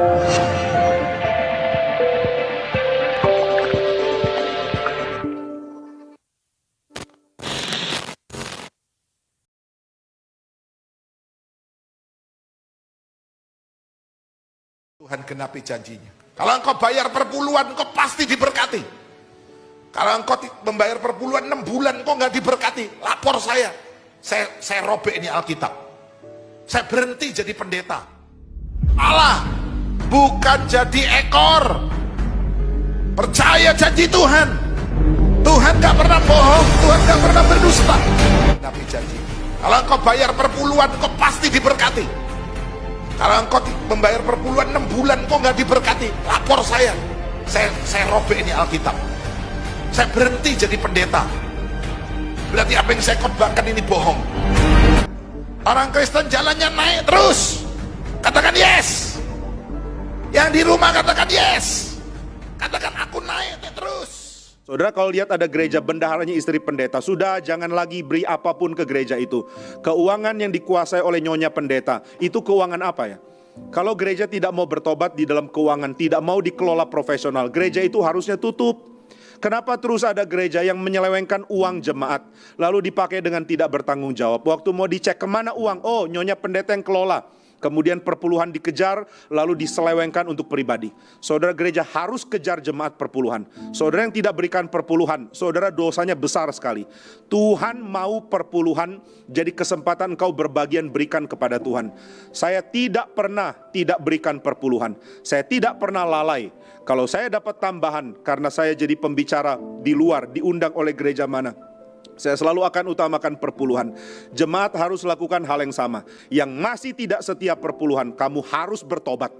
Tuhan genapi janjinya. Kalau engkau bayar perpuluhan, engkau pasti diberkati. Kalau engkau membayar perpuluhan 6 bulan, engkau nggak diberkati, lapor saya. Saya robek ini Alkitab. Saya berhenti jadi pendeta. Allah bukan jadi ekor. Percaya janji Tuhan. Tuhan gak pernah bohong, Tuhan gak pernah berdusta. Genapi janji. Kalau engkau bayar perpuluhan, engkau pasti diberkati. Kalau engkau membayar perpuluhan 6 bulan, engkau nggak diberkati, lapor saya. Saya robek ini Alkitab. Saya berhenti jadi pendeta. Berarti apa yang saya khotbahkan ini bohong. Orang Kristen jalannya naik terus. Katakan yes. Yang di rumah katakan yes. Katakan aku naik terus. Saudara, kalau lihat ada gereja bendaharanya istri pendeta, sudah jangan lagi beri apapun ke gereja itu. Keuangan yang dikuasai oleh nyonya pendeta, itu keuangan apa ya? Kalau gereja tidak mau bertobat di dalam keuangan, tidak mau dikelola profesional, gereja itu harusnya tutup. Kenapa terus ada gereja yang menyelewengkan uang jemaat, lalu dipakai dengan tidak bertanggung jawab? Waktu mau dicek kemana uang, oh nyonya pendeta yang kelola. Kemudian perpuluhan dikejar, lalu diselewengkan untuk pribadi. Saudara, gereja harus kejar jemaat perpuluhan. Saudara yang tidak berikan perpuluhan, saudara dosanya besar sekali. Tuhan mau perpuluhan, jadi kesempatan engkau berbagian berikan kepada Tuhan. Saya tidak pernah tidak berikan perpuluhan. Saya tidak pernah lalai. Kalau saya dapat tambahan, karena saya jadi pembicara di luar, diundang oleh gereja mana, saya selalu akan utamakan perpuluhan. Jemaat harus lakukan hal yang sama. Yang masih tidak setia perpuluhan, kamu harus bertobat.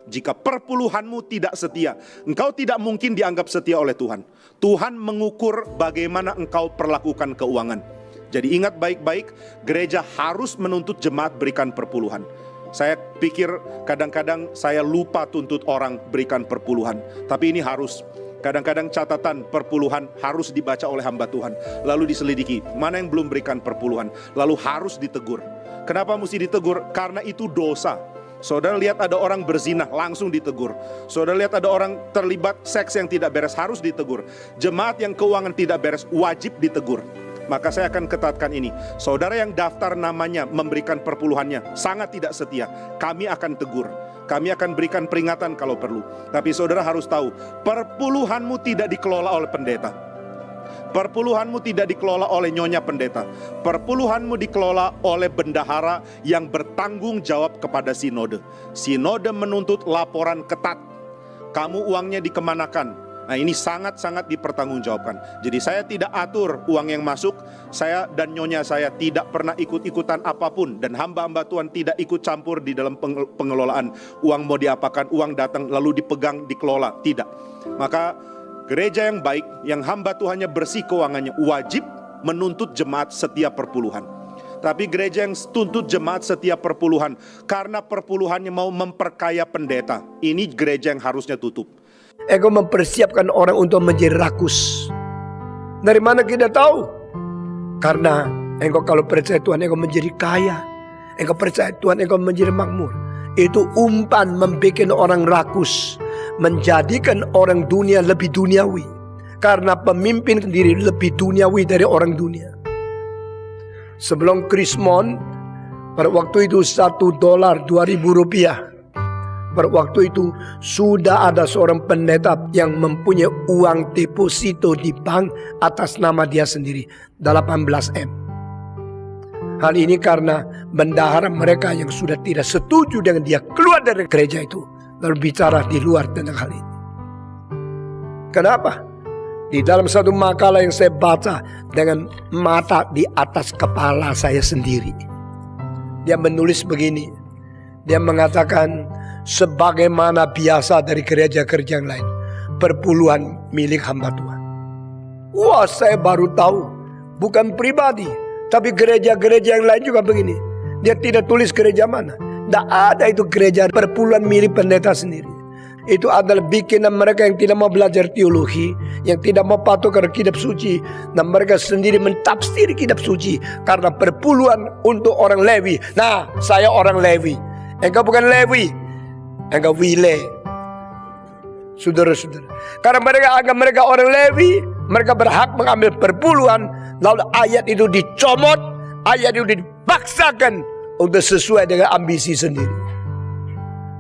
Jika perpuluhanmu tidak setia, engkau tidak mungkin dianggap setia oleh Tuhan. Tuhan mengukur bagaimana engkau perlakukan keuangan. Jadi ingat baik-baik, gereja harus menuntut jemaat berikan perpuluhan. Saya pikir kadang-kadang saya lupa tuntut orang berikan perpuluhan. Tapi ini harus. Kadang-kadang catatan perpuluhan harus dibaca oleh hamba Tuhan. Lalu diselidiki, mana yang belum berikan perpuluhan. Lalu harus ditegur. Kenapa mesti ditegur? Karena itu dosa. Saudara lihat ada orang berzina, langsung ditegur. Saudara lihat ada orang terlibat seks yang tidak beres, harus ditegur. Jemaat yang keuangan tidak beres, wajib ditegur. Maka saya akan ketatkan ini. Saudara yang daftar namanya memberikan perpuluhannya sangat tidak setia, kami akan tegur. Kami akan berikan peringatan kalau perlu. Tapi saudara harus tahu, perpuluhanmu tidak dikelola oleh pendeta. Perpuluhanmu tidak dikelola oleh nyonya pendeta. Perpuluhanmu dikelola oleh bendahara yang bertanggung jawab kepada sinode. Sinode menuntut laporan ketat. Kamu uangnya dikemanakan? Nah, ini sangat-sangat dipertanggungjawabkan. Jadi saya tidak atur uang yang masuk. Saya dan nyonya saya tidak pernah ikut-ikutan apapun. Dan hamba-hamba Tuhan tidak ikut campur di dalam pengelolaan. Uang mau diapakan, uang datang lalu dipegang, dikelola. Tidak. Maka gereja yang baik, yang hamba Tuhannya bersih keuangannya, wajib menuntut jemaat setiap perpuluhan. Tapi gereja yang tuntut jemaat setiap perpuluhan karena perpuluhannya mau memperkaya pendeta, ini gereja yang harusnya tutup. Engkau mempersiapkan orang untuk menjadi rakus. Dari mana kita tahu? Karena engkau kalau percaya Tuhan, engkau menjadi kaya. Engkau percaya Tuhan, engkau menjadi makmur. Itu umpan membuat orang rakus, menjadikan orang dunia lebih duniawi. Karena pemimpin sendiri lebih duniawi dari orang dunia. Sebelum Krismon, pada waktu itu $1 2.000. Pada waktu itu sudah ada seorang pendeta yang mempunyai uang deposito di bank atas nama dia sendiri, 18M. Hal ini karena bendahara mereka yang sudah tidak setuju dengan dia keluar dari gereja itu, lalu bicara di luar tentang hal ini. Kenapa? Di dalam satu makalah yang saya baca dengan mata di atas kepala saya sendiri, dia menulis begini. Dia mengatakan, sebagaimana biasa dari gereja-gereja yang lain, perpuluhan milik hamba Tuhan. Wah, saya baru tahu. Bukan pribadi, tapi gereja-gereja yang lain juga begini. Dia tidak tulis gereja mana. Tidak ada itu gereja perpuluhan milik pendeta sendiri. Itu adalah bikinan mereka yang tidak mau belajar teologi, yang tidak mau patuh kepada kitab suci, dan mereka sendiri mentafsir kitab suci karena perpuluhan untuk orang Lewi. Nah, saya orang Lewi. Engkau bukan Lewi. engkau wile. Saudara-saudara, karena mereka anggap mereka orang Lewi, mereka berhak mengambil perpuluhan, lalu ayat itu dicomot, ayat itu dipaksakan untuk sesuai dengan ambisi sendiri.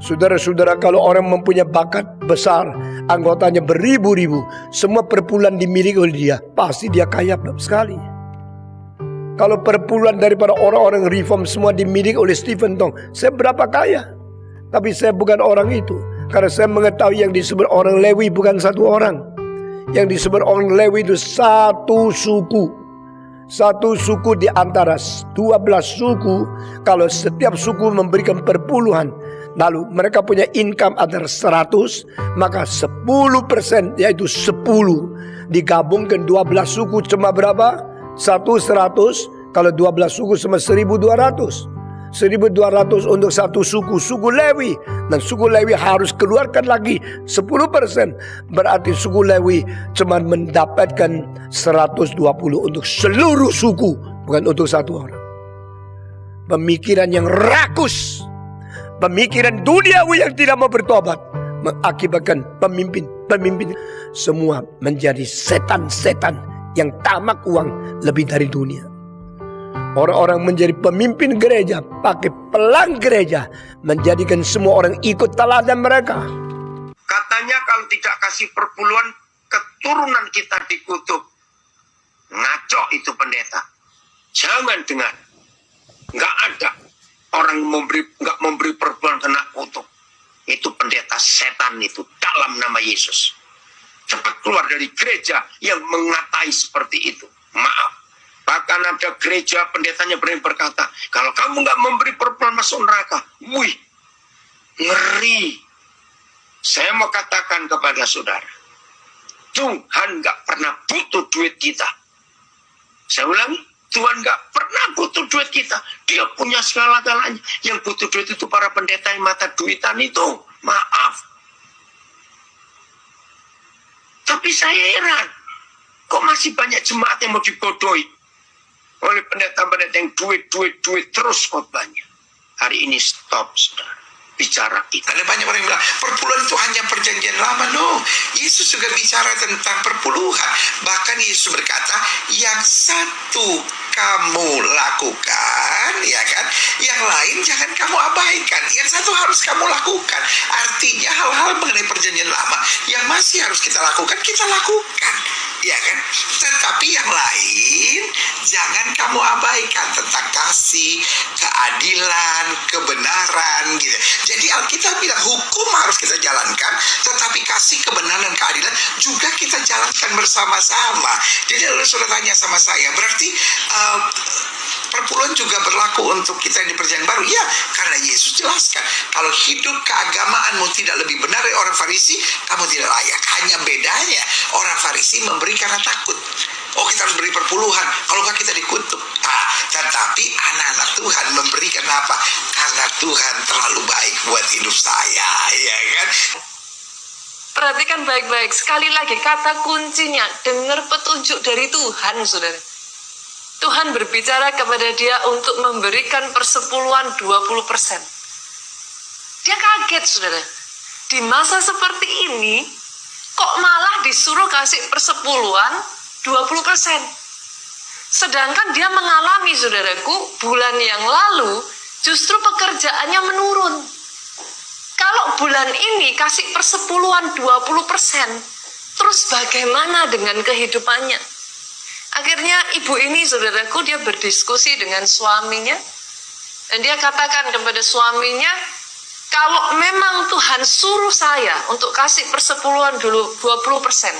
Saudara-saudara, kalau orang mempunyai bakat besar, anggotanya beribu-ribu, semua perpuluhan dimiliki oleh dia, pasti dia kaya sekali. Kalau perpuluhan daripada orang-orang reform semua dimiliki oleh Stephen Tong, saya berapa kaya? Tapi saya bukan orang itu. Karena saya mengetahui yang disebut orang Lewi bukan satu orang. Yang disebut orang Lewi itu satu suku. Satu suku di antara 12 suku. Kalau setiap suku memberikan perpuluhan, lalu mereka punya income antara 100, maka 10% yaitu 10 digabungkan 12 suku cuma berapa? 100. Kalau 12 suku cuma 1.200. 1.200 untuk satu suku, suku Lewi. Dan suku Lewi harus keluarkan lagi 10%. Berarti suku Lewi cuma mendapatkan 120 untuk seluruh suku, bukan untuk satu orang. Pemikiran yang rakus, pemikiran duniawi yang tidak mau bertobat, mengakibatkan pemimpin semua menjadi setan-setan yang tamak uang lebih dari dunia. Orang-orang menjadi pemimpin gereja, pakai pelang gereja, menjadikan semua orang ikut teladan mereka. Katanya kalau tidak kasih perpuluhan, keturunan kita dikutuk. Ngaco itu pendeta. Jangan dengar. Nggak ada orang nggak memberi perpuluhan kena kutuk. Itu pendeta setan itu dalam nama Yesus. Cepat keluar dari gereja yang mengatai seperti itu. Maaf. Bahkan ada gereja pendetanya berani berkata, kalau kamu nggak memberi perpuluhan masuk neraka. Wih, ngeri. Saya mau katakan kepada saudara, Tuhan nggak pernah butuh duit kita. Saya ulangi, Tuhan nggak pernah butuh duit kita. Dia punya segala-galanya. Yang butuh duit itu para pendeta yang mata duitan itu. Maaf. Tapi saya heran, kok masih banyak jemaat yang mau dibodohi oleh pendeta-pendeta yang duit terus khotbahnya. Hari ini stop, saudara. Bicara itu. Ada banyak orang yang bilang, perpuluhan itu hanya perjanjian lama. No, Yesus juga bicara tentang perpuluhan. Bahkan Yesus berkata, yang satu kamu lakukan, ya kan? Yang lain jangan kamu abaikan. Yang satu harus kamu lakukan. Artinya hal-hal mengenai perjanjian lama yang masih harus kita lakukan, ya kan? Tetapi yang lain jangan kamu abaikan, tentang kasih, keadilan, kebenaran gitu. Jadi Alkitab bilang hukum harus kita jalankan, tetapi kasih, kebenaran, dan keadilan juga kita jalankan bersama-sama. Jadi kalau sudah tanya sama saya, berarti perpuluhan juga berlaku untuk kita yang di perjanjian baru. Ya, karena Yesus jelaskan, kalau hidup keagamaanmu tidak lebih benar dari orang Farisi, kamu tidak layak. Hanya bedanya, orang Farisi memberi karena takut. Oh, kita harus beri perpuluhan, kalau nggak kita dikutuk. Tetapi anak-anak Tuhan memberi kenapa? Karena Tuhan terlalu baik buat hidup saya, ya kan? Perhatikan baik-baik, sekali lagi kata kuncinya, dengar petunjuk dari Tuhan, saudara. Tuhan berbicara kepada dia untuk memberikan persepuluhan 20%. Dia kaget, saudara. Di masa seperti ini, kok malah disuruh kasih persepuluhan 20%. Sedangkan dia mengalami, saudaraku, bulan yang lalu justru pekerjaannya menurun. Kalau bulan ini kasih persepuluhan 20%, terus bagaimana dengan kehidupannya? Akhirnya ibu ini, saudaraku, dia berdiskusi dengan suaminya. Dan dia katakan kepada suaminya, kalau memang Tuhan suruh saya untuk kasih persepuluhan dulu 20%.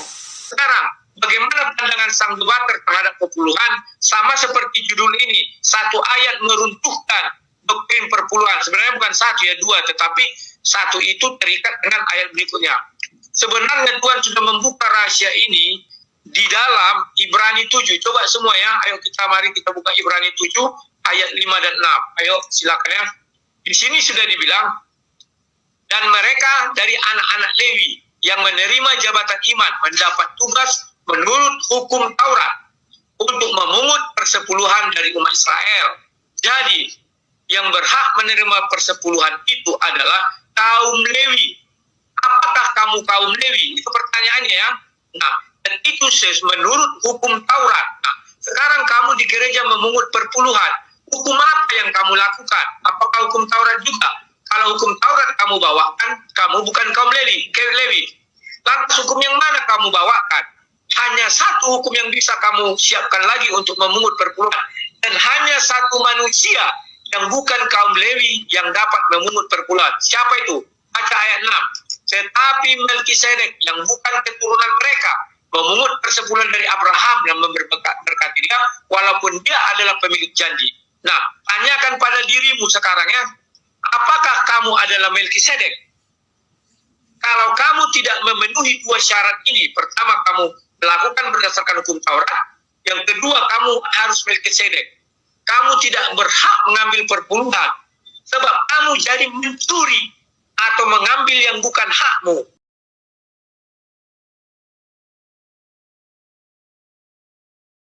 Sekarang, bagaimana pandangan sang debater terhadap perpuluhan? Sama seperti judul ini, satu ayat meruntuhkan doktrin perpuluhan. Sebenarnya bukan satu ya, dua, tetapi satu itu terikat dengan ayat berikutnya. Sebenarnya Tuhan sudah membuka rahasia ini di dalam Ibrani 7. Coba semua ya, ayo mari kita buka Ibrani 7 ayat 5 dan 6. Ayo silakan ya. Di sini sudah dibilang, dan mereka dari anak-anak Lewi yang menerima jabatan iman mendapat tugas menurut hukum Taurat untuk memungut persepuluhan dari umat Israel. Jadi yang berhak menerima persepuluhan itu adalah kaum Lewi. Apakah kamu kaum Lewi? Itu pertanyaannya ya. Nah, dan itu menurut hukum Taurat. Nah, sekarang kamu di gereja memungut perpuluhan. Hukum apa yang kamu lakukan? Apakah hukum Taurat juga? Kalau hukum Taurat kamu bawakan, kamu bukan kaum Lewi. Lantas hukum yang mana kamu bawakan? Hanya satu hukum yang bisa kamu siapkan lagi untuk memungut perpuluhan. Dan hanya satu manusia yang bukan kaum Lewi yang dapat memungut perpuluhan. Siapa itu? Baca ayat 6. Tetapi Melkisedek yang bukan keturunan mereka memungut persepuluhan dari Abraham yang memberkati dia, walaupun dia adalah pemilik janji. Nah, tanyakan pada dirimu sekarang ya, apakah kamu adalah Melkisedek? Kalau kamu tidak memenuhi dua syarat ini, pertama kamu melakukan berdasarkan hukum Taurat, yang kedua kamu harus Melkisedek. Kamu tidak berhak mengambil perpuluhan, sebab kamu jadi mencuri atau mengambil yang bukan hakmu.